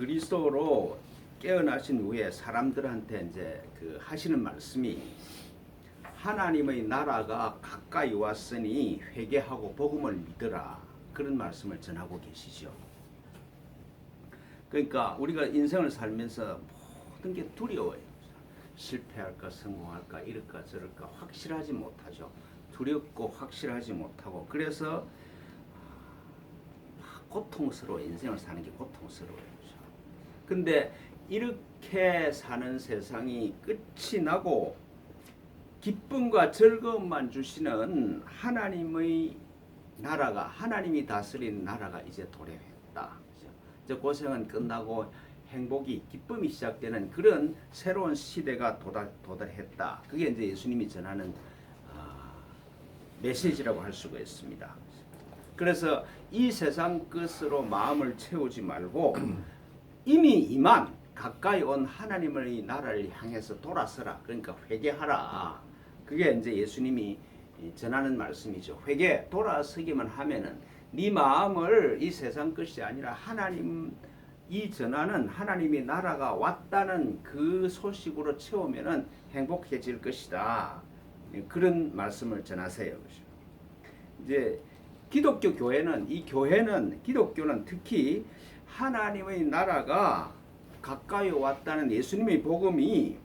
그리스도로 깨어나신 후에 사람들한테 이제 그 하시는 말씀이 하나님의 나라가 가까이 왔으니 회개하고 복음을 믿으라, 그런 말씀을 전하고 계시죠. 그러니까 우리가 인생을 살면서 모든 게 두려워요. 실패할까 성공할까 이럴까 저럴까 확실하지 못하죠. 두렵고 확실하지 못하고, 그래서 고통스러워. 인생을 사는 게 고통스러워요. 근데 이렇게 사는 세상이 끝이 나고 기쁨과 즐거움만 주시는 하나님의 나라가, 하나님이 다스리는 나라가 이제 도래했다. 이제 고생은 끝나고 행복이, 기쁨이 시작되는 그런 새로운 시대가 도달했다. 그게 이제 예수님이 전하는 메시지라고 할 수가 있습니다. 그래서 이 세상 것으로 마음을 채우지 말고 이미 임한 가까이 온 하나님의 나라를 향해서 돌아서라. 그러니까 회개하라. 그게 이제 예수님이 전하는 말씀이죠. 회개, 돌아서기만 하면은 네 마음을 이 세상 것이 아니라 하나님, 이 전하는 하나님의 나라가 왔다는 그 소식으로 채우면은 행복해질 것이다. 그런 말씀을 전하세요. 이제 기독교 교회는, 이 교회는, 기독교는 특히 하나님의 나라가 가까이 왔다는 예수님의 복음이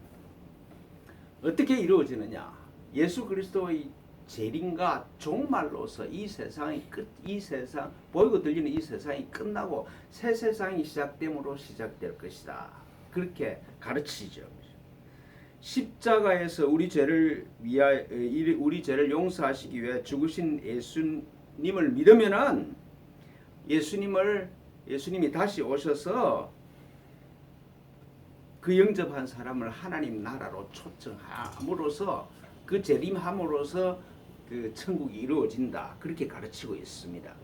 어떻게 이루어지느냐? 예수 그리스도의 재림과 종말로서 이 세상의 끝, 이 세상, 보이고 들리는 이 세상이 끝나고 새 세상이 시작됨으로 시작될 것이다. 그렇게 가르치죠. 십자가에서 우리 죄를 용서하시기 위해 죽으신 예수님을 믿으면은 예수님이 다시 오셔서 그 영접한 사람을 하나님 나라로 초청함으로써, 그 재림함으로써 그 천국이 이루어진다. 그렇게 가르치고 있습니다.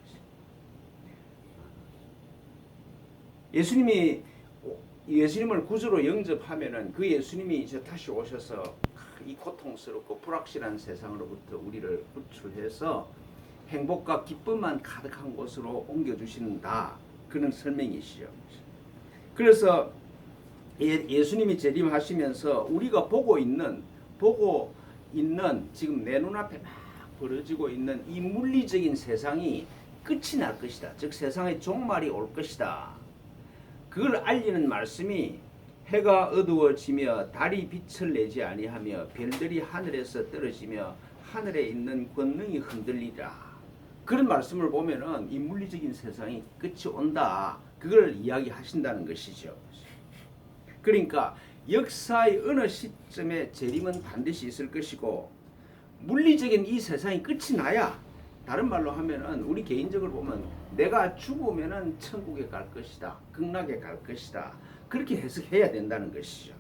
예수님을 구주로 영접하면은 그 예수님이 이제 다시 오셔서 이 고통스럽고 불확실한 세상으로부터 우리를 구출해서 행복과 기쁨만 가득한 곳으로 옮겨주신다. 그런 설명이시죠. 그래서 예수님이 재림하시면서 우리가 보고 있는 지금 내 눈앞에 막 벌어지고 있는 이 물리적인 세상이 끝이 날 것이다. 즉 세상의 종말이 올 것이다. 그걸 알리는 말씀이 해가 어두워지며 달이 빛을 내지 아니하며 별들이 하늘에서 떨어지며 하늘에 있는 권능이 흔들리라. 그런 말씀을 보면은 이 물리적인 세상이 끝이 온다. 그걸 이야기하신다는 것이죠. 그러니까 역사의 어느 시점에 재림은 반드시 있을 것이고, 물리적인 이 세상이 끝이 나야, 다른 말로 하면은 우리 개인적으로 보면 내가 죽으면은 천국에 갈 것이다, 극락에 갈 것이다, 그렇게 해석해야 된다는 것이죠.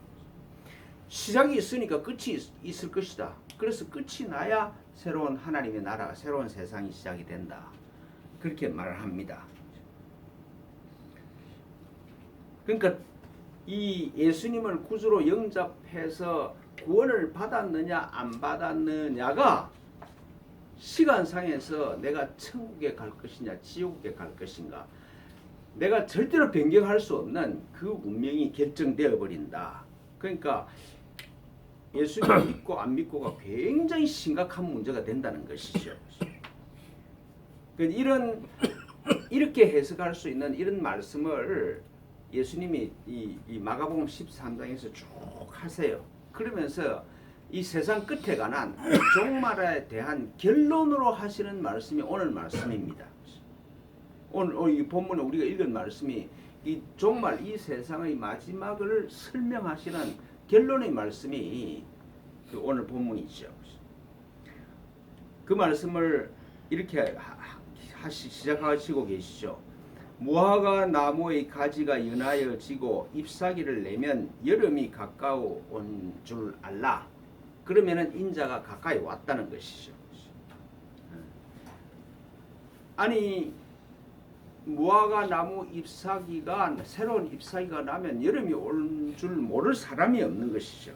시작이 있으니까 끝이 있을 것이다. 그래서 끝이 나야 새로운 하나님의 나라, 새로운 세상이 시작이 된다. 그렇게 말을 합니다. 그러니까 이 예수님을 구주로 영접해서 구원을 받았느냐 안 받았느냐가 시간상에서 내가 천국에 갈 것이냐 지옥에 갈 것인가, 내가 절대로 변경할 수 없는 그 운명이 결정되어 버린다. 그러니까 예수님을 믿고 안 믿고가 굉장히 심각한 문제가 된다는 것이죠. 이렇게 해석할 수 있는 이런 말씀을 예수님이 이 마가복음 13장에서 쭉 하세요. 그러면서 이 세상 끝에 관한 종말에 대한 결론으로 하시는 말씀이 오늘 말씀입니다. 오늘 이 본문에 우리가 읽은 말씀이 이 종말, 이 세상의 마지막을 설명하시는 결론의 말씀이 그 오늘 본문이죠. 그 말씀을 이렇게 시작하시고 계시죠. 무화과 나무의 가지가 연하여 지고 잎사귀를 내면 여름이 가까운 줄 알라. 그러면은 인자가 가까이 왔다는 것이죠. 아니, 무화과 나무 잎사귀가, 새로운 잎사귀가 나면 여름이 올 줄 모를 사람이 없는 것이죠.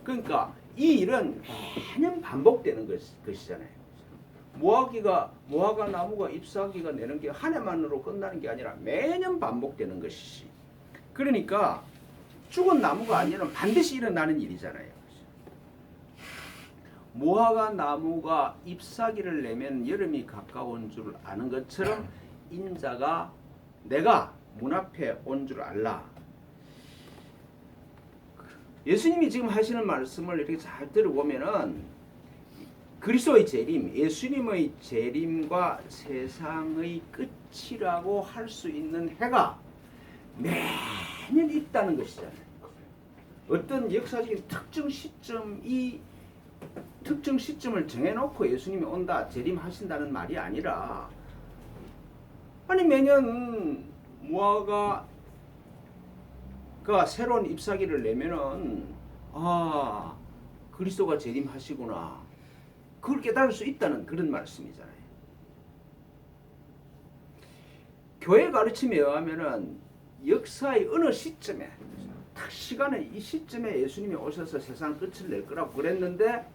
그러니까 이 일은 매년 반복되는 것이잖아요. 무화과 나무가 잎사귀가 내는 게 한 해만으로 끝나는 게 아니라 매년 반복되는 것이지. 그러니까 죽은 나무가 아니라 반드시 일어나는 일이잖아요. 무화과 나무가 잎사귀를 내면 여름이 가까운 줄 아는 것처럼 인자가 내가 문 앞에 온 줄 알라. 예수님이 지금 하시는 말씀을 이렇게 잘 들어보면은 그리스도의 재림, 예수님의 재림과 세상의 끝이라고 할 수 있는 해가 매년 있다는 것이잖아요. 어떤 역사적인 특정 시점을 정해놓고 예수님이 온다, 재림하신다는 말이 아니라, 아니 매년 무화과가 새로운 잎사귀를 내면은 그리스도가 재림하시구나, 그걸 깨달을 수 있다는 그런 말씀이잖아요. 교회 가르침에 의하면은 역사의 어느 시점에 딱 시간의 이 시점에 예수님이 오셔서 세상 끝을 낼 거라고 그랬는데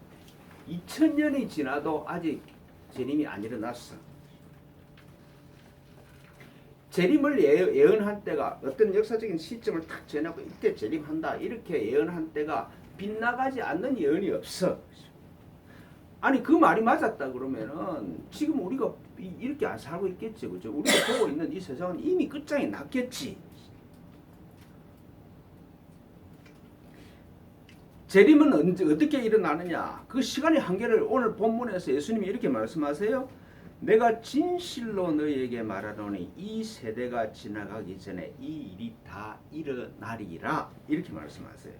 2000년이 지나도 아직 재림이 안 일어났어. 재림을 예언한 때가 어떤 역사적인 시점을 딱 정하고 이때 재림한다 이렇게 예언한 때가 빗나가지 않는 예언이 없어. 아니 그 말이 맞았다 그러면은 지금 우리가 이렇게 안 살고 있겠지, 그죠? 우리가 보고 있는 이 세상은 이미 끝장이 났겠지. 재림은 어떻게 일어나느냐? 그 시간의 한계를 오늘 본문에서 예수님이 이렇게 말씀하세요. 내가 진실로 너희에게 말하노니 이 세대가 지나가기 전에 이 일이 다 일어나리라, 이렇게 말씀하세요.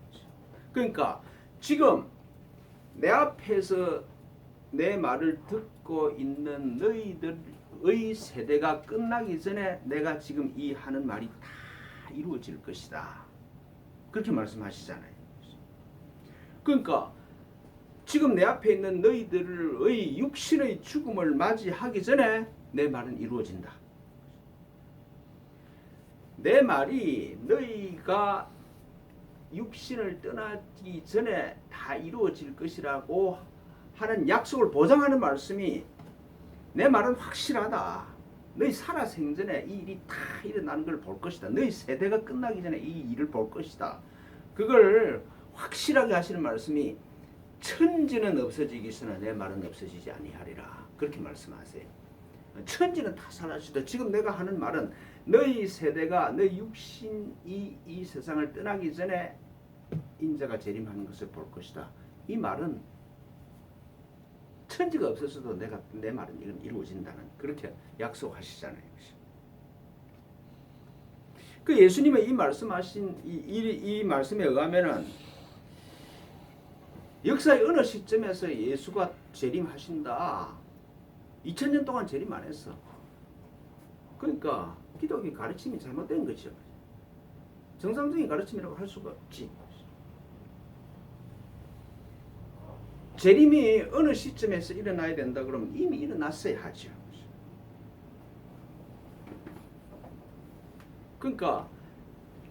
그러니까 지금 내 앞에서 내 말을 듣고 있는 너희들의 세대가 끝나기 전에 내가 지금 이 하는 말이 다 이루어질 것이다, 그렇게 말씀하시잖아요. 그러니까 지금 내 앞에 있는 너희들의 육신의 죽음을 맞이하기 전에 내 말은 이루어진다. 내 말이 너희가 육신을 떠나기 전에 다 이루어질 것이라고 하는 약속을 보장하는 말씀이, 내 말은 확실하다, 너희 살아 생전에 이 일이 다 일어나는 걸 볼 것이다, 너희 세대가 끝나기 전에 이 일을 볼 것이다, 그걸 확실하게 하시는 말씀이 천지는 없어지기서나 내 말은 없어지지 아니하리라, 그렇게 말씀하세요. 천지는 다 사라지다. 지금 내가 하는 말은 너희 세대가 너희 육신이 이 세상을 떠나기 전에 인자가 재림하는 것을 볼 것이다. 이 말은 천지가 없어서도 내 말은 이루어진다는, 그렇게 약속하시잖아요. 그 예수님의 이 말씀하신 이 말씀에 의하면은 역사의 어느 시점에서 예수가 재림하신다, 2000년 동안 재림 안 했어. 그러니까 기독교 가르침이 잘못된 거죠. 정상적인 가르침이라고 할 수가 없지. 재림이 어느 시점에서 일어나야 된다 그러면 이미 일어났어야 하죠. 그러니까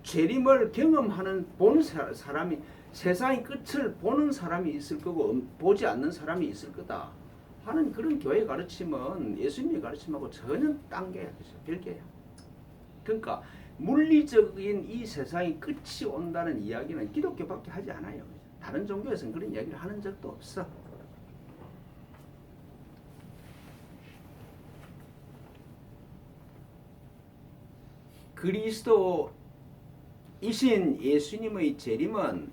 재림을 경험하는 본 사람이, 세상의 끝을 보는 사람이 있을 거고 보지 않는 사람이 있을 거다 하는 그런 교회 가르침은 예수님의 가르침하고 전혀 딴게 별개야. 그러니까 물리적인 이 세상의 끝이 온다는 이야기는 기독교밖에 하지 않아요. 다른 종교에서는 그런 이야기를 하는 적도 없어. 그리스도이신 예수님의 재림은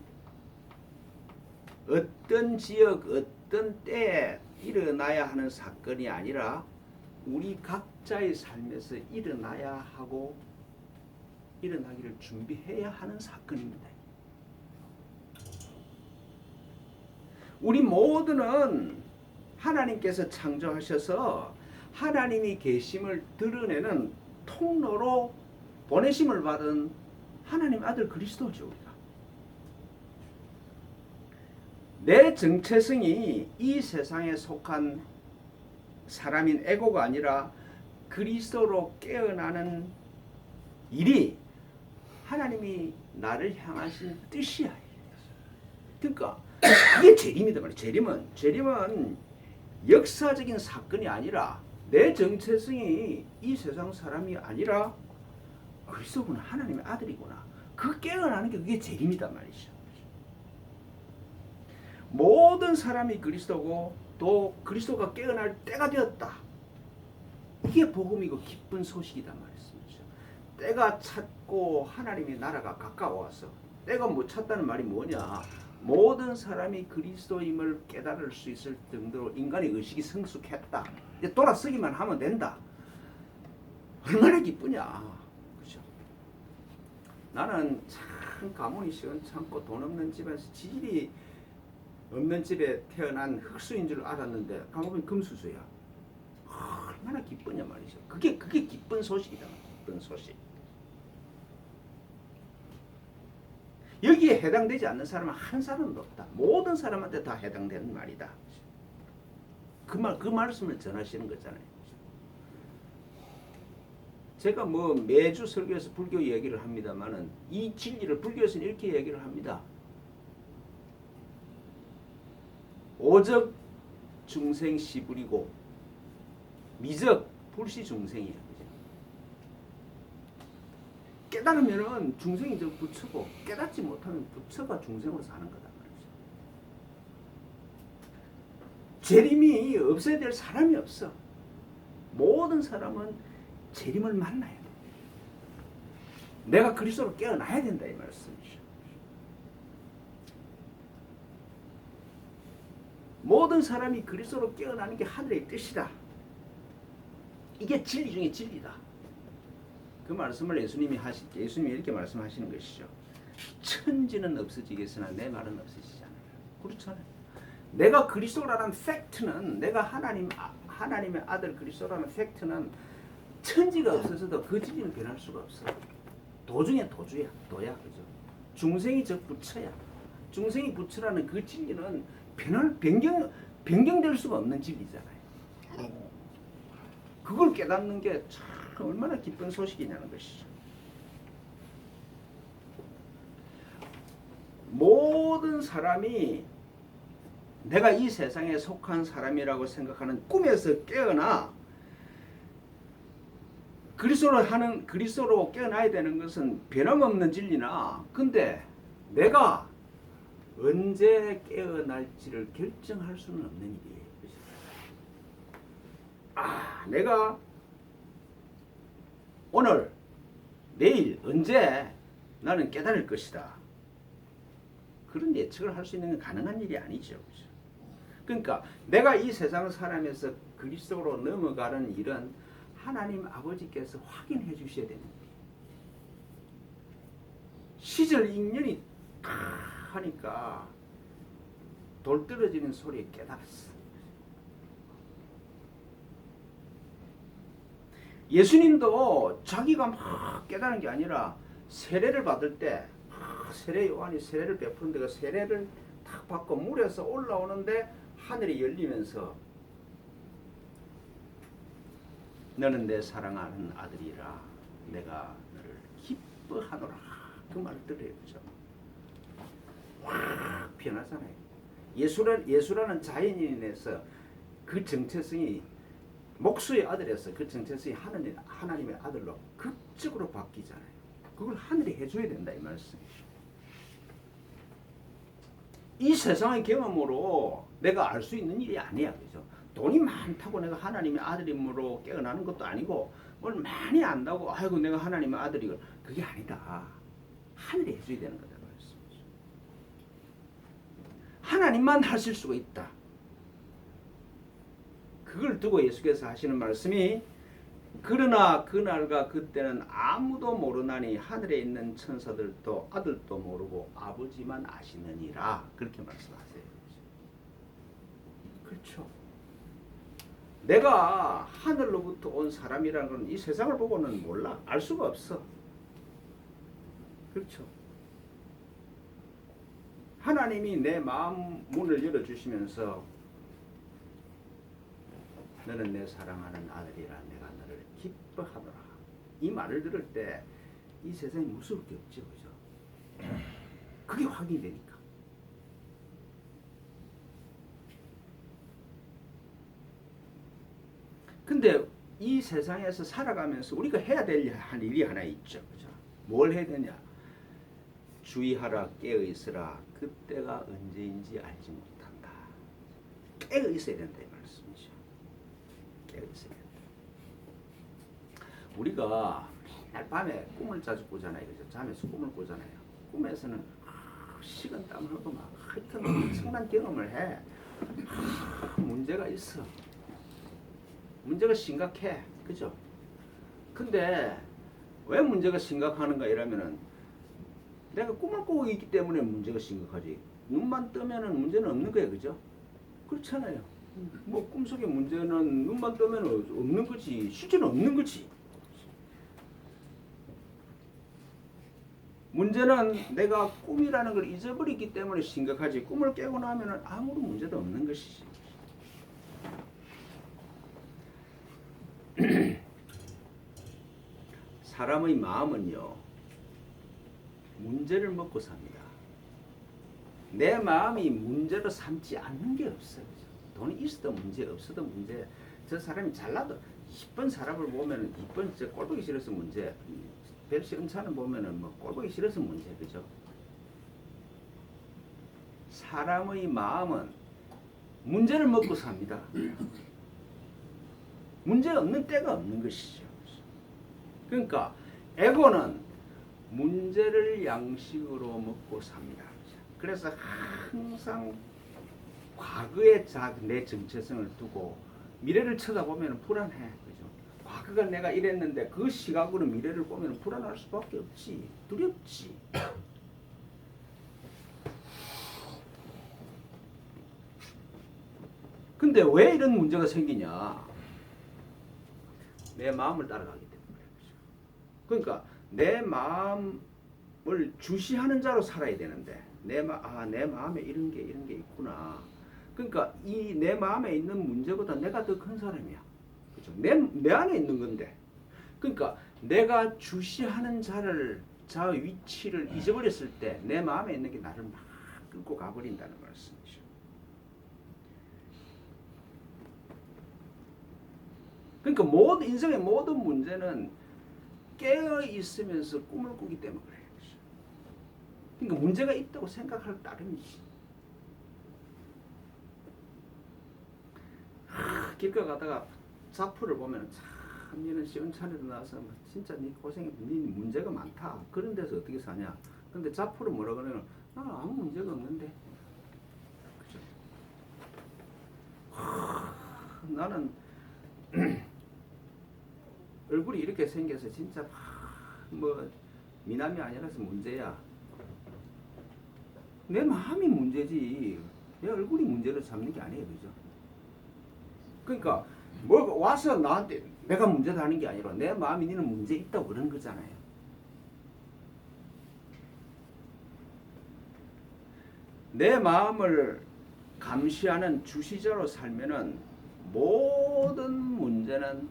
어떤 지역, 어떤 때에 일어나야 하는 사건이 아니라 우리 각자의 삶에서 일어나야 하고 일어나기를 준비해야 하는 사건입니다. 우리 모두는 하나님께서 창조하셔서 하나님이 계심을 드러내는 통로로 보내심을 받은 하나님 아들 그리스도죠. 우리가. 내 정체성이 이 세상에 속한 사람인 에고가 아니라 그리스도로 깨어나는 일이 하나님이 나를 향하신 뜻이야. 그러니까 이게 재림이다 말이야. 재림은 역사적인 사건이 아니라 내 정체성이 이 세상 사람이 아니라 그리스도구나, 하나님의 아들이구나, 그 깨어나는 게 그게 재림이단 말이죠. 모든 사람이 그리스도고 또 그리스도가 깨어날 때가 되었다. 이게 복음이고 기쁜 소식이단 말이죠. 때가 찼고 하나님의 나라가 가까워서 때가 못 찼다는 말이 뭐냐? 모든 사람이 그리스도임을 깨달을 수 있을 정도로 인간의 의식이 성숙했다. 이제 돌아서기만 하면 된다. 얼마나 기쁘냐. 그죠? 나는 참 가문이 시원찮고 돈 없는 집에서 지질이 없는 집에 태어난 흑수인 줄 알았는데 가보면 금수저야. 얼마나 기쁘냐 말이죠. 그게 기쁜 소식이다. 기쁜 소식. 여기에 해당되지 않는 사람은 한 사람도 없다. 모든 사람한테 다 해당되는 말이다. 그 말씀을 전하시는 거잖아요. 제가 뭐 매주 설교에서 불교 얘기를 합니다만은 이 진리를 불교에서는 이렇게 얘기를 합니다. 오적 중생 시불이고 미적 불시 중생이에요. 깨달으면은 중생이 저 부처고 깨닫지 못하면 부처가 중생으로 사는 거다 말이죠. 재림이 없어야 될 사람이 없어. 모든 사람은 재림을 만나야 돼. 내가 그리스도로 깨어나야 된다 이 말씀이죠. 모든 사람이 그리스도로 깨어나는 게 하늘의 뜻이다. 이게 진리 중에 진리다. 그 말씀을 예수님이 이렇게 말씀하시는 것이죠. 천지는 없어지겠으나 내 말은 없어지지 않아요. 그렇잖아요. 내가 그리스도라는 팩트는 내가 하나님의 아들 그리스도라는 팩트는 천지가 없어서도 그 진리는 변할 수가 없어. 도중에 도주야, 도야, 그죠? 중생이 즉 부처야. 중생이 부처라는 그 진리는 변경될 수가 없는 진리잖아요. 그걸 깨닫는 게 참 얼마나 기쁜 소식이냐는 것이죠. 모든 사람이 내가 이 세상에 속한 사람이라고 생각하는 꿈에서 깨어나 그리스도로 깨어나야 되는 것은 변함없는 진리나 근데 내가 언제 깨어날지를 결정할 수는 없는 일이에요. 내가 오늘, 내일, 언제 나는 깨달을 것이다. 그런 예측을 할 수 있는 건 가능한 일이 아니죠. 그러니까 내가 이 세상 사람에서 그리스도로 넘어가는 일은 하나님 아버지께서 확인해 주셔야 됩니다. 시절 인연이 다 하니까 돌 떨어지는 소리에 깨달았어. 예수님도 자기가 막 깨달은 게 아니라 세례를 받을 때 세례 요한이 세례를 베푸는 데가 세례를 탁 받고 물에서 올라오는데 하늘이 열리면서 너는 내 사랑하는 아들이라 내가 너를 기뻐하노라 그 말을 들어요. 그죠? 확 변하잖아요. 예수라는 자연인에서 그 정체성이 목수의 아들에서 그 정체성이 하나님의 아들로 극적으로 바뀌잖아요. 그걸 하늘이 해줘야 된다 이 말씀이죠. 이 세상의 경험으로 내가 알 수 있는 일이 아니야. 그죠? 돈이 많다고 내가 하나님의 아들임으로 깨어나는 것도 아니고 뭘 많이 안다고 아이고 내가 하나님의 아들이고 그게 아니다. 하늘이 해줘야 되는 거다 말씀이죠. 하나님만 하실 수가 있다. 그걸 두고 예수께서 하시는 말씀이 그러나 그날과 그때는 아무도 모르나니 하늘에 있는 천사들도 아들도 모르고 아버지만 아시느니라 그렇게 말씀하세요. 그렇죠. 내가 하늘로부터 온 사람이라는 건 이 세상을 보고는 몰라. 알 수가 없어. 그렇죠. 하나님이 내 마음 문을 열어주시면서 너는 내 사랑하는 아들이라 내가 너를 기뻐하노라. 이 말을 들을 때 이 세상이 무서울 게 없죠. 그죠? 그게 확인이 되니까. 근데 이 세상에서 살아가면서 우리가 해야 될 일이 하나 있죠. 그죠? 뭘 해야 되냐? 주의하라 깨어 있으라. 그때가 언제인지 알지 못한다. 깨어 있어야 된다 이 말씀이죠. 깨어 있어야 된다. 우리가 맨날 밤에 꿈을 자주 꾸잖아요. 그죠? 잠에서 꿈을 꾸잖아요. 꿈에서는 식은땀을 하고 막 하여튼 엄청난 경험을 해. 문제가 있어. 문제가 심각해. 그죠? 근데 왜 문제가 심각한가 이러면은 내가 꿈을 꾸고 있기 때문에 문제가 심각하지. 눈만 뜨면은 문제는 없는 거예요. 그죠? 그렇잖아요. 뭐 꿈속의 문제는 눈만 뜨면 없는 거지. 실제는 없는 거지. 문제는 내가 꿈이라는 걸 잊어버리기 때문에 심각하지. 꿈을 깨고 나면은 아무런 문제도 없는 것이지. 사람의 마음은요, 문제를 먹고 삽니다. 내 마음이 문제로 삼지 않는 게 없어요. 돈이 있어도 문제, 없어도 문제. 저 사람이 잘나도 이쁜 사람을 보면은 이쁜 저 꼴보기 싫어서 문제. 별 시원찮은 보면은 뭐 꼴보기 싫어서 문제, 그죠? 사람의 마음은 문제를 먹고 삽니다. 문제 없는 때가 없는 것이죠. 그러니까 에고는 문제를 양식으로 먹고 삽니다. 그래서 항상 과거의 내 정체성을 두고 미래를 쳐다보면 불안해. 그죠? 과거가 내가 이랬는데 그 시각으로 미래를 보면 불안할 수밖에 없지. 두렵지. 근데 왜 이런 문제가 생기냐? 내 마음을 따라가기 때문에. 그러니까 내 마음을 주시하는 자로 살아야 되는데 내 마음에 이런 게 있구나. 그러니까 이 내 마음에 있는 문제보다 내가 더 큰 사람이야. 그렇죠? 내 안에 있는 건데. 그러니까 내가 주시하는 자 위치를 잊어버렸을 때 내 마음에 있는 게 나를 막 끌고 가버린다는 말씀이죠. 그러니까 인생의 모든 문제는 깨어 있으면서 꿈을 꾸기 때문에 그래요. 그러니까 문제가 있다고 생각할 따름이지. 길가 가다가 자포를 보면 참 얘는 시원찮이도 나와서 진짜 네 고생이 네 문제가 많다. 그런 데서 어떻게 사냐. 근데 자포를 뭐라 그러면 나는 아무 문제가 없는데. 그죠? 나는 얼굴이 이렇게 생겨서 진짜 뭐 미남이 아니라서 문제야. 내 마음이 문제지 내 얼굴이 문제로 삼는 게 아니에요. 그죠? 그러니까 뭐 와서 나한테 내가 문제다 하는 게 아니라 내 마음이 니는 문제 있다고 그런 거잖아요. 내 마음을 감시하는 주시자로 살면은 모든 문제는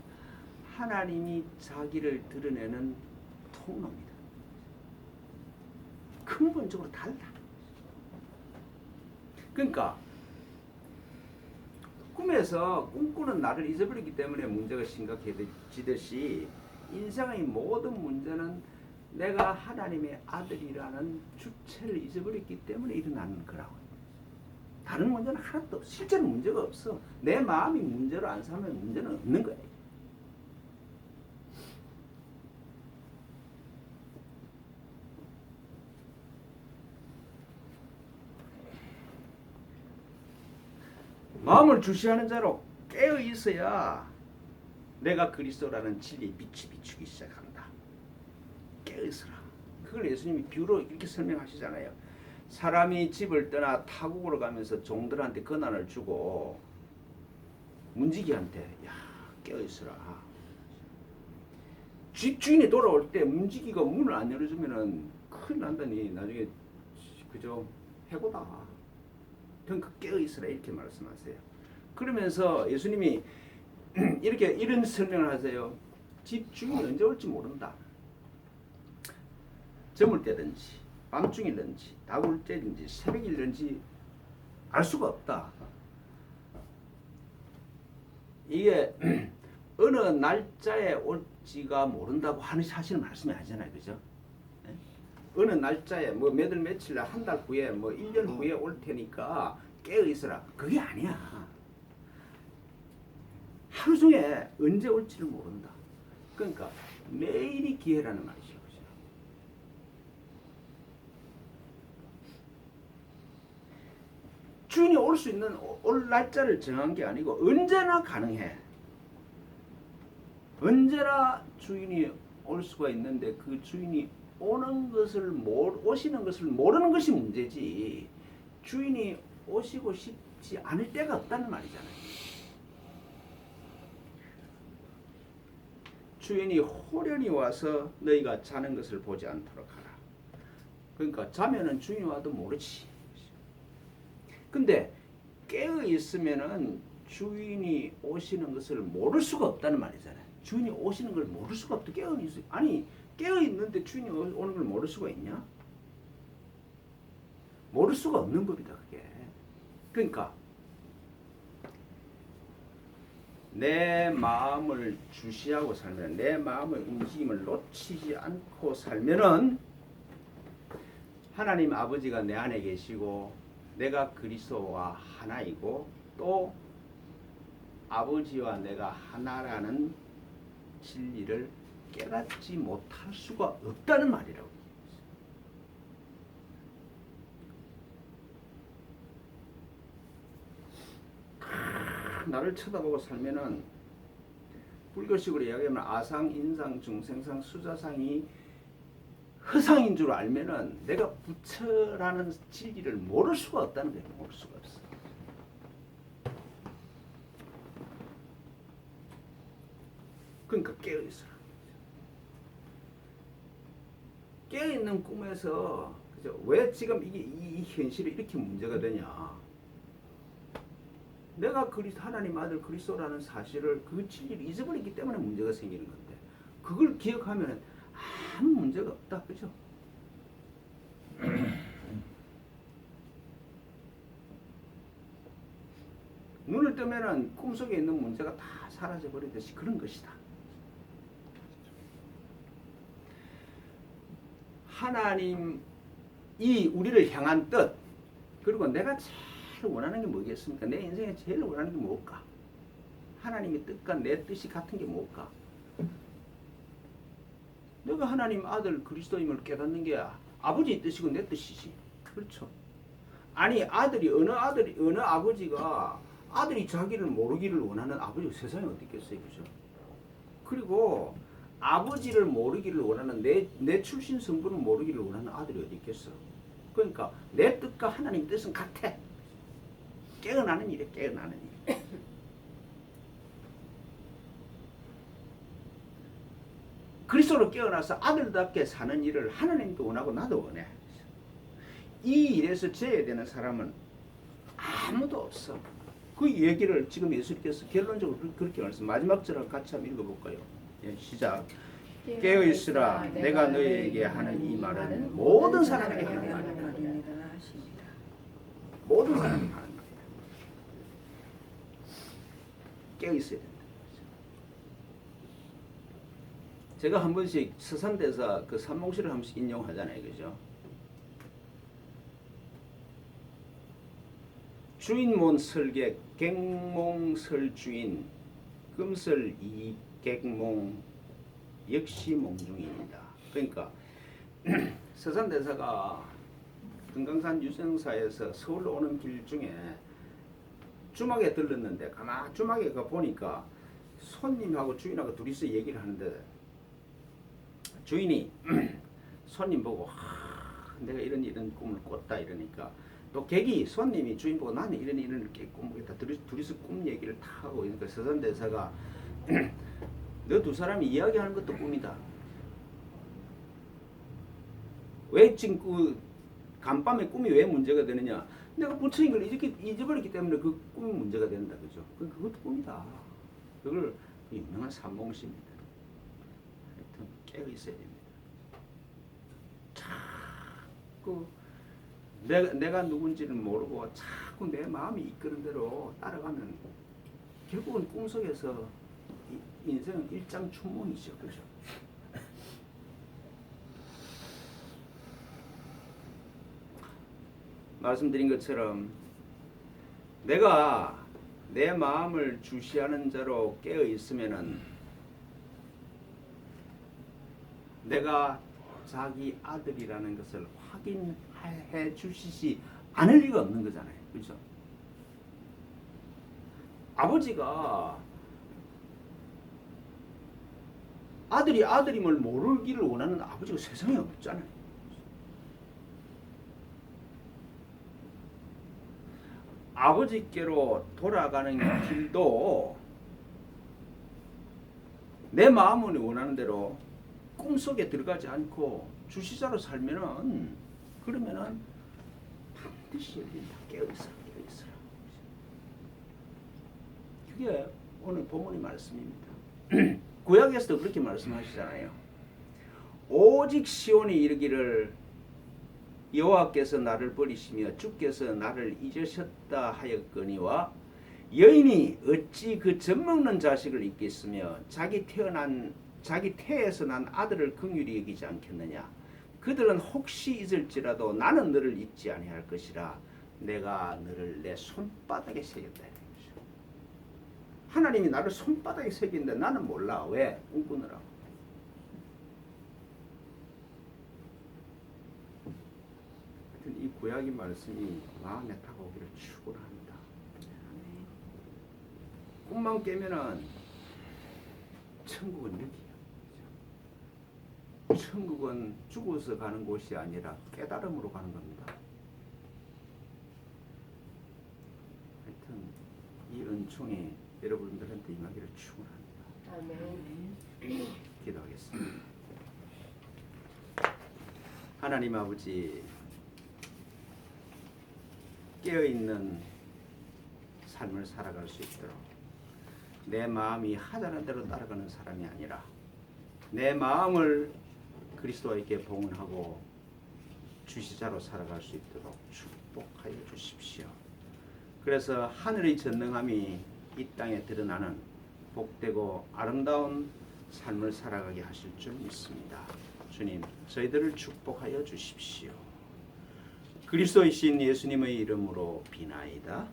하나님이 자기를 드러내는 통로입니다. 근본적으로 달라. 그러니까 꿈에서 꿈꾸는 나를 잊어버리기 때문에 문제가 심각해지듯이 인생의 모든 문제는 내가 하나님의 아들이라는 주체를 잊어버렸기 때문에 일어나는 거라고. 다른 문제는 하나도 없어. 실제로 문제가 없어. 내 마음이 문제로 안 삼으면 문제는 없는 거예요. 마음을 주시하는 자로 깨어 있어야 내가 그리스도라는 진리의 빛이 비추기 시작한다. 깨어 있어라. 그걸 예수님이 비유로 이렇게 설명하시잖아요. 사람이 집을 떠나 타국으로 가면서 종들한테 권한을 주고 문지기한테 야 깨어 있어라. 집 주인이 돌아올 때 문지기가 문을 안 열어주면은 큰일 난다니 나중에 그저 해고다. 그러니까 깨어 있으라 이렇게 말씀하세요. 그러면서 예수님이 이런 설명을 하세요. 집 주인이 언제 올지 모른다. 저물 때든지 밤중이든지 다굴 때든지 새벽이든지 알 수가 없다. 이게 어느 날짜에 올지가 모른다고 하시는 말씀이 아니잖아요. 그죠? 어느 날짜에 뭐 몇 월 며칠 날 한 달 후에 뭐 1년 후에 올 테니까 깨어 있어라. 그게 아니야. 하루 중에 언제 올지를 모른다. 그러니까 매일이 기회라는 말이죠. 주인이 올 수 있는 올 날짜를 정한 게 아니고 언제나 가능해. 언제나 주인이 올 수가 있는데 그 주인이 오시는 것을 모르는 것이 문제지. 주인이 오시고 싶지 않을 때가 없다는 말이잖아요. 주인이 호련히 와서 너희가 자는 것을 보지 않도록 하라. 그러니까 자면은 주인이 와도 모르지. 근데 깨어 있으면은 주인이 오시는 것을 모를 수가 없다는 말이잖아요. 주인이 오시는 걸 모를 수가 없다. 깨어 있어. 아니 깨어 있는데 주인이 오는 걸 모를 수가 있냐? 모를 수가 없는 법이다 그게. 그러니까 내 마음을 주시하고 살면, 내 마음의 움직임을 놓치지 않고 살면은 하나님 아버지가 내 안에 계시고 내가 그리스도와 하나이고 또 아버지와 내가 하나라는 진리를 깨닫지 못할 수가 없다는 말이라고. 나를 쳐다보고 살면은 불교식으로 이야기하면 아상, 인상, 중생상, 수자상이 허상인 줄 알면은 내가 부처라는 진리를 모를 수가 없다는 거예요. 모를 수가 없어. 그러니까 깨어 있어라. 깨어 있는 꿈에서 그죠? 왜 지금 이 현실이 이렇게 문제가 되냐? 내가 하나님 아들 그리스도라는 사실을 그 진리를 잊어버리기 때문에 문제가 생기는 건데 그걸 기억하면 아무 문제가 없다. 그죠? 눈을 뜨면은 꿈속에 있는 문제가 다 사라져 버리듯이 그런 것이다. 하나님이 우리를 향한 뜻, 그리고 내가 제일 원하는 게 뭐겠습니까? 내 인생에 제일 원하는 게 뭘까? 하나님의 뜻과 내 뜻이 같은 게 뭘까? 내가 하나님 아들 그리스도임을 깨닫는 게 아버지의 뜻이고 내 뜻이지. 그렇죠? 아니 어느 아버지가 아들이 자기를 모르기를 원하는 아버지가 세상에 어디 있겠어요. 그죠? 그리고 아버지를 모르기를 원하는 내 출신 성분을 모르기를 원하는 아들이 어디 있겠어. 그러니까 내 뜻과 하나님 뜻은 같아. 깨어나는 일이야. 깨어나는 일. 그리스도로 깨어나서 아들답게 사는 일을 하나님도 원하고 나도 원해. 이 일에서 제외되는 사람은 아무도 없어. 그 얘기를 지금 예수님께서 결론적으로 그렇게 말씀. 마지막 절을 같이 한번 읽어볼까요? 예, 시작. 깨어있으라. 내가 너희에게 하는 이 말은 모든 사람에게 하는 말이다. 모든 사람에게 하는 말이다. 깨어있어야 된다. 제가 한 번씩 서산대사 그 삼몽시를 한 번씩 인용하잖아요. 그죠? 주인몬 설계 객몽설 주인 금설 이객몽 역시 몽중입니다. 그러니까 서산대사가 금강산 유성사에서 서울로 오는 길 중에 주막에 들렀는데 가만 주막에 가 보니까 손님하고 주인하고 둘이서 얘기를 하는데 주인이 손님 보고 내가 이런 꿈을 꿨다 이러니까 또 객이 손님이 주인 보고 나는 이런 꿈을 꿨다 둘이서 꿈 얘기를 다 하고 그러니까 서산대사가 너 두 사람이 이야기하는 것도 꿈이다. 왜 지금 그 간밤에 꿈이 왜 문제가 되느냐? 내가 부처인 걸 잊어버렸기 때문에 그 꿈이 문제가 된다. 그죠? 그것도 꿈이다. 그걸 유명한 삼몽시입니다. 하여튼 깨어 있어야 됩니다. 자꾸 내가 누군지는 모르고 자꾸 내 마음이 이끄는 대로 따라가면 결국은 꿈속에서 인생은 일장춘몽이죠. 그죠? 말씀드린 것처럼 내가 내 마음을 주시하는 자로 깨어 있으면은 내가 자기 아들이라는 것을 확인해 주시지 않을 리가 없는 거잖아요. 그렇죠? 아버지가 아들이 아들임을 모르기를 원하는 아버지가 세상에 없잖아요. 아버지께로 돌아가는 길도 내 마음은 원하는 대로 꿈속에 들어가지 않고 주시자로 살면은 그러면은 반드시 열린다. 깨어있어라. 깨어있어라. 그게 오늘 본문의 말씀입니다. 구약에서도 그렇게 말씀하시잖아요. 오직 시온이 이르기를 여호와께서 나를 버리시며 주께서 나를 잊으셨다 하였거니와 여인이 어찌 그 젖먹는 자식을 잊겠으며 자기 태에서 난 아들을 긍휼히 여기지 않겠느냐. 그들은 혹시 잊을지라도 나는 너를 잊지 아니할 것이라. 내가 너를 내 손바닥에 새겼다. 하나님이 나를 손바닥에 새긴데 나는 몰라. 왜? 꿈꾸느라고. 하여튼 이 구약의 말씀이 마음에 다가오기를 축원합니다. 꿈만 깨면은 천국은 여기야. 천국은 죽어서 가는 곳이 아니라 깨달음으로 가는 겁니다. 하여튼 이 은총이 여러분들한테 임하기를 축원합니다. 아멘. 기도하겠습니다. 하나님 아버지, 깨어있는 삶을 살아갈 수 있도록 내 마음이 하자는 대로 따라가는 사람이 아니라 내 마음을 그리스도에게 봉헌하고 주시자로 살아갈 수 있도록 축복하여 주십시오. 그래서 하늘의 전능함이 이 땅에 드러나는 복되고 아름다운 삶을 살아가게 하실 줄 믿습니다. 주님, 저희들을 축복하여 주십시오. 그리스도이신 예수님의 이름으로 비나이다.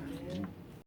아멘.